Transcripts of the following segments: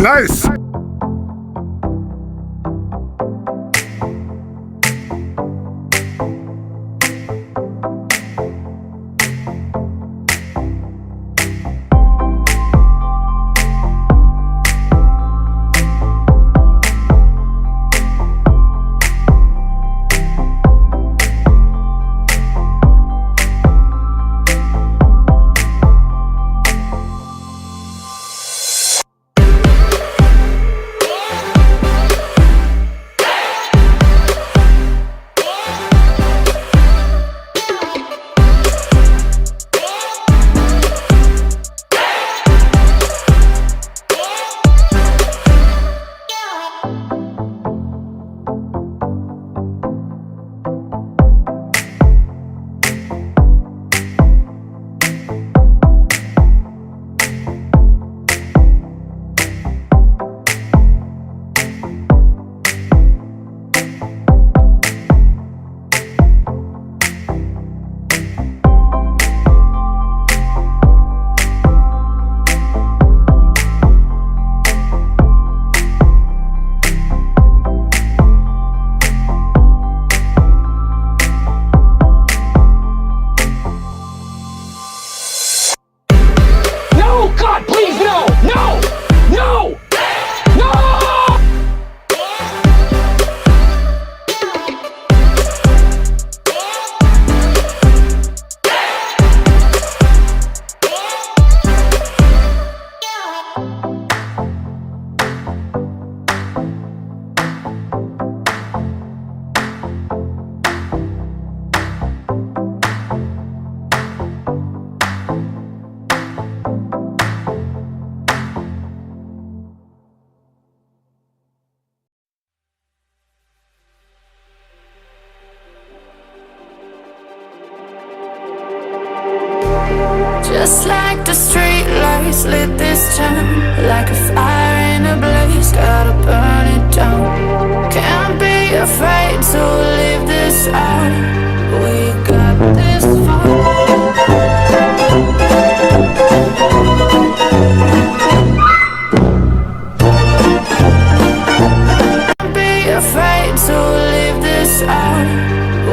Nice. Just like the street lights lit this town, like a fire in a blaze, gotta burn it down. Can't be afraid to leave this out. We got this far. Can't be afraid to leave this out.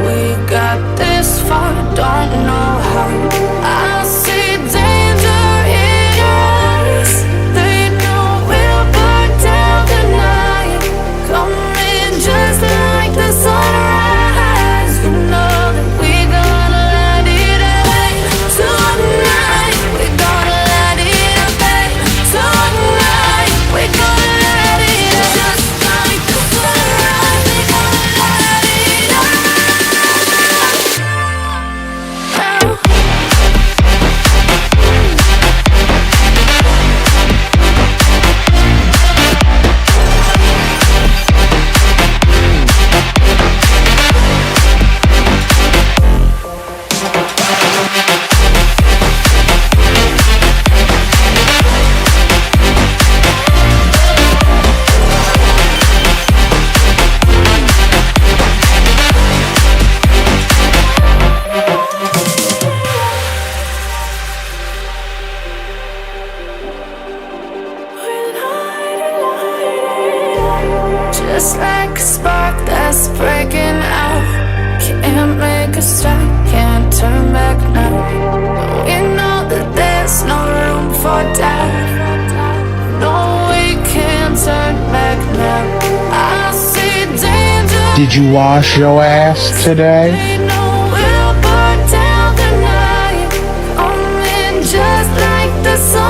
We got this far, don't know how. I see danger in your eyes. They know we'll burn down the night. Coming just like the sunrise. You know that we're gonna light it up tonight. We're gonna light it up tonight. We're gonna light it up just like the sunrise. We're gonna light it up now. Just like a spark that's breaking out. Can't make a stop, can't turn back now. We know that there's no room for doubt. No, we can't turn back now. I see danger. Did you wash your ass today? They know we'll burn down the night. Coming just like the sun.